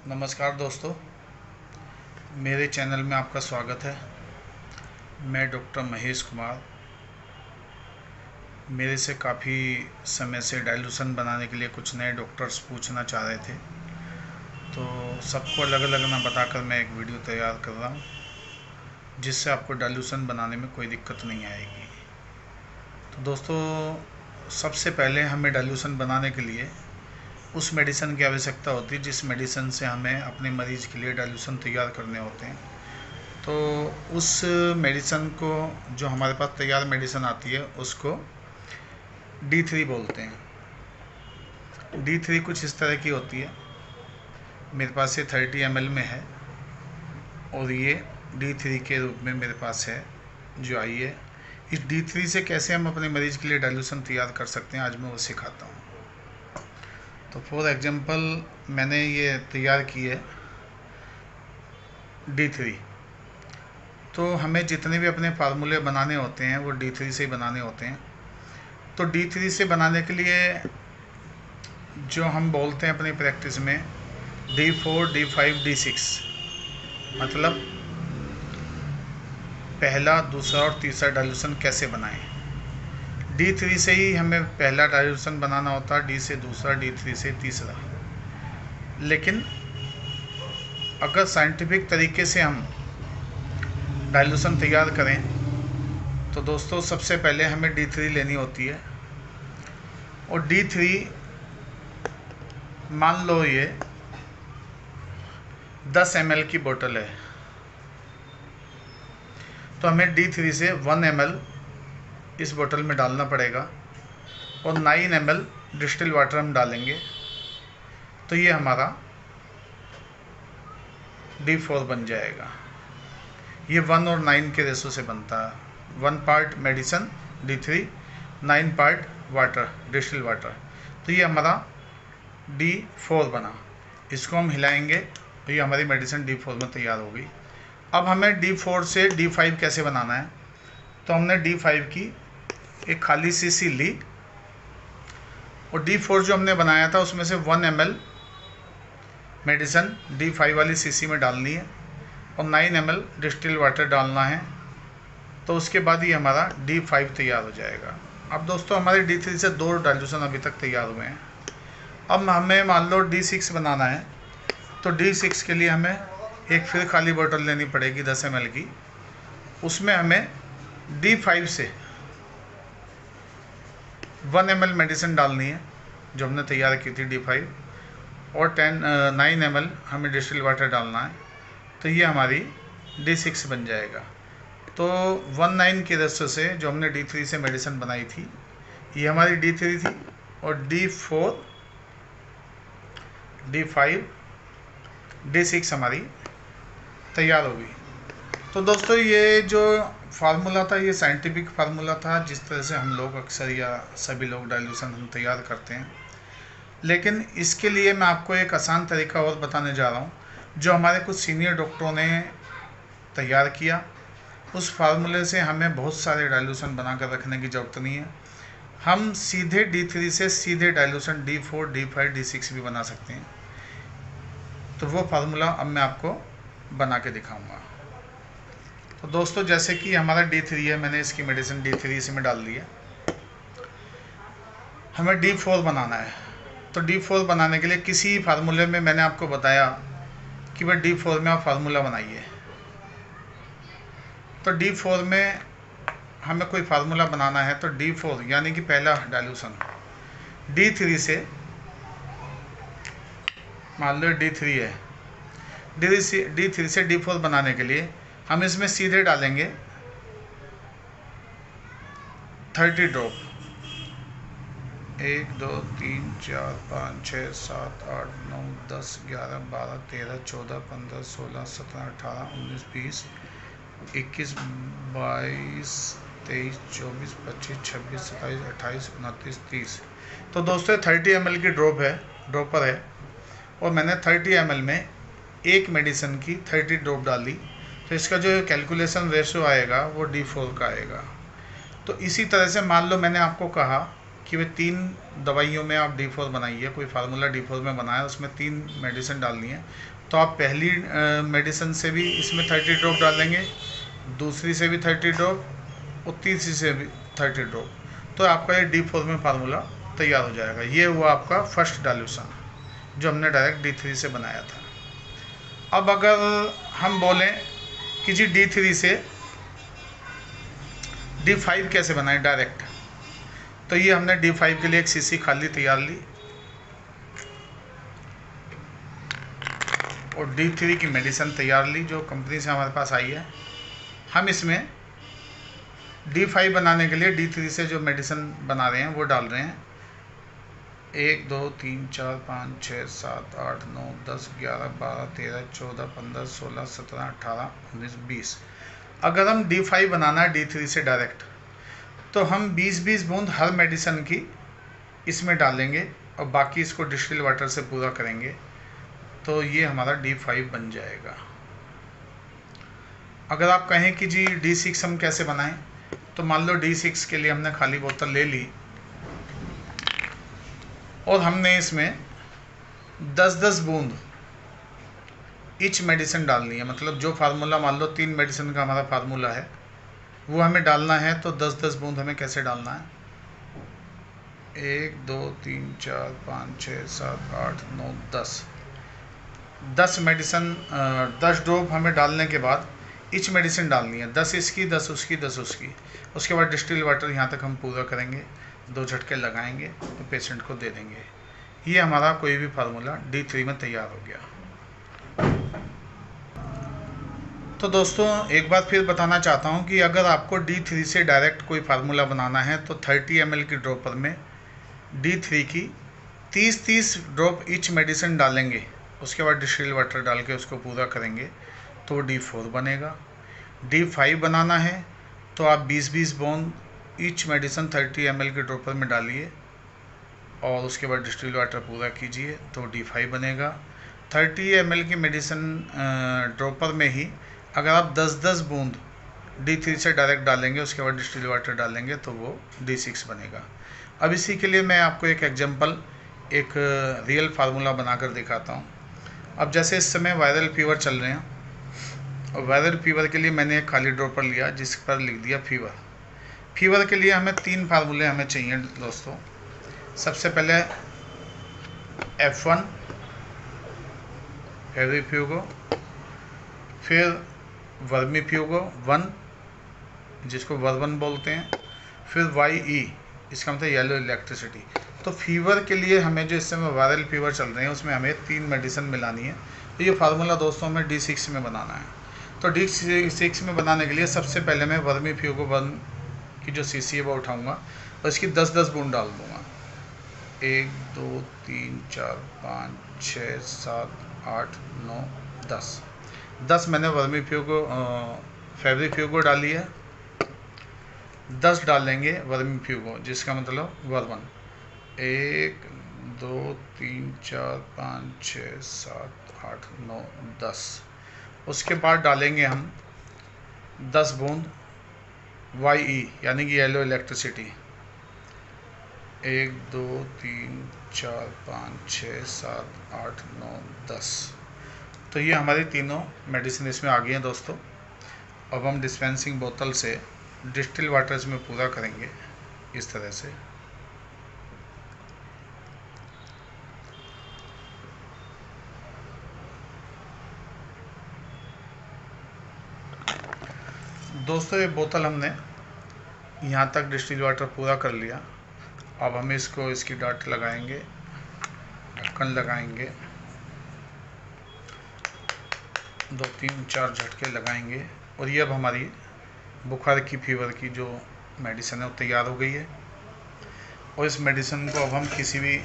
नमस्कार दोस्तों, मेरे चैनल में आपका स्वागत है। मैं डॉक्टर महेश कुमार। मेरे से काफ़ी समय से डाइल्यूशन बनाने के लिए कुछ नए डॉक्टर्स पूछना चाह रहे थे, तो सबको अलग अलग ना बताकर मैं एक वीडियो तैयार कर रहा हूँ, जिससे आपको डाइल्यूशन बनाने में कोई दिक्कत नहीं आएगी। तो दोस्तों, सबसे पहले हमें डाइल्यूशन बनाने के लिए उस मेडिसिन की आवश्यकता होती है जिस मेडिसिन से हमें अपने मरीज़ के लिए डाइल्यूशन तैयार करने होते हैं। तो उस मेडिसिन को, जो हमारे पास तैयार मेडिसिन आती है, उसको D3 बोलते हैं। D3 कुछ इस तरह की होती है। मेरे पास ये 30 ml में है और ये D3 के रूप में मेरे पास है जो आई है। इस D3 से कैसे हम अपने मरीज़ के लिए डाइल्यूशन तैयार कर सकते हैं, आज मैं वो सिखाता हूँ। तो फॉर एग्जांपल मैंने ये तैयार की है D3। तो हमें जितने भी अपने फार्मूले बनाने होते हैं वो D3 से ही बनाने होते हैं। तो D3 से बनाने के लिए जो हम बोलते हैं अपनी प्रैक्टिस में D4, D5, D6, मतलब पहला, दूसरा और तीसरा डाइल्यूशन कैसे बनाएं। D3 से ही हमें पहला डाइल्यूशन बनाना होता है, D से दूसरा, D3 से तीसरा। लेकिन अगर साइंटिफिक तरीके से हम डाइल्यूशन तैयार करें तो दोस्तों, सबसे पहले हमें D3 लेनी होती है। और D3, मान लो ये 10 ml की बोतल है, तो हमें D3 से 1 ml इस बोतल में डालना पड़ेगा और 9 ml डिस्टिल वाटर हम डालेंगे। तो ये हमारा D4 बन जाएगा। ये 1 और 9 के रेशो से बनता है। 1 part medicine D3, 9 part water, distil water. तो ये हमारा D4 बना। इसको हम हिलाएंगे तो ये हमारी मेडिसिन D4 में तैयार हो गई। अब हमें D4 से D5 कैसे बनाना है। तो हमने D5 की एक खाली शीशी ली और D4 जो हमने बनाया था उसमें से 1 ml मेडिसिन D5 वाली शीशी में डालनी है और 9 ml डिस्टिल वाटर डालना है। तो उसके बाद ही हमारा D5 तैयार हो जाएगा। अब दोस्तों, हमारे D3 से 2 डाइल्यूशन अभी तक तैयार हुए हैं। अब हमें मान लो D6 बनाना है, तो D6 के लिए हमें एक फिर खाली बोतल लेनी पड़ेगी 10 ml की। उसमें हमें D5 से 1 ml मेडिसिन डालनी है जो हमने तैयार की थी D5, और 9 ml हमें डिस्टिल वाटर डालना है। तो ये हमारी D6 बन जाएगा। तो 1-9 के रेशो से जो हमने D3 से मेडिसिन बनाई थी, ये हमारी D3 थी, और D4, D5, D6 हमारी तैयार हो गई। तो दोस्तों, ये जो फार्मूला था, ये साइंटिफिक फार्मूला था जिस तरह से हम लोग अक्सर या सभी लोग डाइल्यूशन हम तैयार करते हैं। लेकिन इसके लिए मैं आपको एक आसान तरीका और बताने जा रहा हूँ जो हमारे कुछ सीनियर डॉक्टरों ने तैयार किया। उस फार्मूले से हमें बहुत सारे डाइल्यूशन बनाकर रखने की ज़रूरत नहीं है। हम सीधे D3 से सीधे डाइल्यूशन D4, D5, D6 भी बना सकते हैं। तो वो फार्मूला अब मैं आपको बना के दिखाऊंगा। तो दोस्तों, जैसे कि हमारा D3 है, मैंने इसकी मेडिसिन D3 इसमें डाल दी है। हमें D4 बनाना है। तो D4 बनाने के लिए किसी फार्मूले में मैंने आपको बताया कि वह D4 में आप फार्मूला बनाइए। तो D4 में हमें कोई फार्मूला बनाना है, तो D4 यानी कि पहला डाइल्यूशन D3 से, मान लो D3 है, D3 से D4 बनाने के लिए हम इसमें सीधे डालेंगे 30 ड्रॉप। 1 2 3 4 5 6 7 8 9 10 11 12 13 14 15 16 17 18 19 20 21 22 23 24 25 26 27 28 29 30। तो दोस्तों, 30 ml की ड्रॉपर है और मैंने 30 ml में एक मेडिसिन की 30 ड्रॉप डाली। तो इसका जो कैलकुलेशन रेशो आएगा वो D4 का आएगा। तो इसी तरह से मान लो मैंने आपको कहा कि वे 3 दवाइयों में आप D4 बनाइए, कोई फार्मूला D4 में बनाया, उसमें 3 मेडिसिन डालनी है, तो आप पहली मेडिसिन से भी इसमें 30 ड्रॉप डालेंगे, दूसरी से भी 30 ड्रॉप और तीसरी से भी 30 ड्रॉप, तो आपका ये D4 में फार्मूला तैयार हो जाएगा। ये हुआ आपका फर्स्ट डाइल्यूशन जो हमने डायरेक्ट D3 से बनाया था। अब अगर हम बोलें कि जी D3 से D5 कैसे बनाएं डायरेक्ट, तो ये हमने D5 के लिए एक शीशी खाली तैयार ली और D3 की मेडिसिन तैयार ली जो कंपनी से हमारे पास आई है। हम इसमें D5 बनाने के लिए D3 से जो मेडिसिन बना रहे हैं वो डाल रहे हैं 1 2 3 4 5 6 7 8 9 10 11 12 13 14 15 16 17 18 19 20। अगर हम D5 बनाना है D3 से डायरेक्ट, तो हम 20-20 बूंद हर मेडिसिन की इसमें डालेंगे और बाकी इसको डिस्टिल वाटर से पूरा करेंगे, तो ये हमारा D5 बन जाएगा। अगर आप कहें कि जी D6 हम कैसे बनाएं, तो मान लो D6 के लिए हमने खाली बोतल ले ली और हमने इसमें 10-10 बूंद ईच मेडिसिन डालनी है। मतलब जो फार्मूला, मान लो 3 मेडिसिन का हमारा फार्मूला है, वो हमें डालना है, तो 10-10 बूंद हमें कैसे डालना है, 1 2 3 4 5 6 7 8 9 10 मेडिसिन 10 ड्रॉप हमें डालने के बाद ईच मेडिसिन डालनी है, 10 इसकी 10 उसकी 10 उसकी। उसके बाद डिस्टिल वाटर यहाँ तक हम पूरा करेंगे, 2 झटके लगाएंगे तो पेशेंट को दे देंगे। ये हमारा कोई भी फार्मूला D3 में तैयार हो गया। तो दोस्तों एक बार फिर बताना चाहता हूँ कि अगर आपको D3 से डायरेक्ट कोई फार्मूला बनाना है, तो 30 ml की ड्रॉपर में D3 की 30-30 ड्रॉप ईच मेडिसिन डालेंगे, उसके बाद डिस्टिल वाटर डाल के उसको पूरा करेंगे, तो D4 बनेगा। D5 बनाना है तो आप 20-20 बूंद ईच मेडिसिन 30 ml के ड्रॉपर में डालिए और उसके बाद डिस्टिल वाटर पूरा कीजिए, तो D5 बनेगा। 30 ml की मेडिसिन ड्रॉपर में ही अगर आप 10-10 बूंद D3 से डायरेक्ट डालेंगे, उसके बाद डिस्टिल वाटर डालेंगे, तो वो D6 बनेगा। अब इसी के लिए मैं आपको एक एग्जांपल, एक रियल फार्मूला बनाकर दिखाता हूँ। अब जैसे इस समय वायरल फीवर चल रहे हैं, और वायरल फीवर के लिए मैंने एक खाली ड्रॉपर लिया जिस पर लिख दिया फीवर। फीवर के लिए हमें 3 फार्मूले हमें चाहिए दोस्तों। सबसे पहले F1 फेविफ्यूगो, फिर वर्मीफ्यूगो 1 जिसको वर्वन बोलते हैं, फिर YE इसका मतलब येलो इलेक्ट्रिसिटी। तो फीवर के लिए हमें जो इस समय वायरल फीवर चल रहे हैं उसमें हमें 3 मेडिसिन मिलानी है। तो ये फार्मूला दोस्तों हमें D6 में बनाना है। तो D6 में बनाने के लिए सबसे पहले मैं वर्मीफ्यूगो 1 की जो शीशी है वो उठाऊँगा और इसकी 10-10 बूंद डाल दूँगा। 1 2 3 4 5 6 7 8 9 10 मैंने वर्मीफ्यूगो फेविफ्यूगो डाली है, 10 डालेंगे वर्मीफ्यूगो जिसका मतलब वर्वन। 1 2 3 4 5 6 7 8 9 10। उसके बाद डालेंगे हम 10 बूंद YE यानी कि येलो इलेक्ट्रिसिटी। 1 2 3 4 5 6 7 8 9 10। तो ये हमारी तीनों मेडिसिन इसमें आ गई हैं दोस्तों। अब हम डिस्पेंसिंग बोतल से डिस्टिल वाटर इसमें पूरा करेंगे इस तरह से। दोस्तों ये बोतल हमने यहाँ तक डिस्टिल वाटर पूरा कर लिया। अब हम इसको इसकी डाट लगाएंगे, ढक्कन लगाएंगे, 2 3 4 झटके लगाएंगे और ये अब हमारी बुखार की फीवर की जो मेडिसिन है वो तैयार हो गई है। और इस मेडिसिन को अब हम किसी भी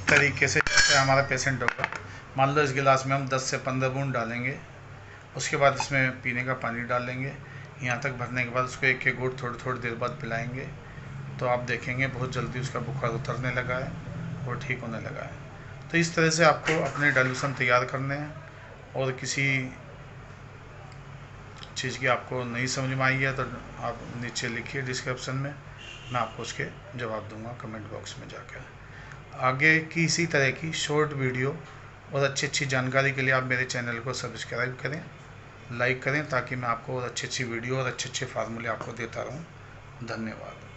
तरीके से, जैसे हमारा पेशेंट होगा, मान लो इस गिलास में हम 10 से 15 बूंद डालेंगे, उसके बाद इसमें पीने का पानी डालेंगे, यहाँ तक भरने के बाद उसको एक एक घूंट थोड़ी देर बाद पिलाएंगे, तो आप देखेंगे बहुत जल्दी उसका बुखार उतरने लगा है और ठीक होने लगा है। तो इस तरह से आपको अपने डाइल्यूशन तैयार करने हैं। और किसी चीज़ की आपको नहीं समझ में आई है तो आप नीचे लिखिए डिस्क्रिप्शन में, मैं आपको उसके जवाब दूंगा कमेंट बॉक्स में जाकर। आगे की इसी तरह की शॉर्ट वीडियो और अच्छी जानकारी के लिए आप मेरे चैनल को सब्सक्राइब करें, लाइक करें, ताकि मैं आपको और अच्छी वीडियो और अच्छे फार्मूले आपको देता रहूं। धन्यवाद।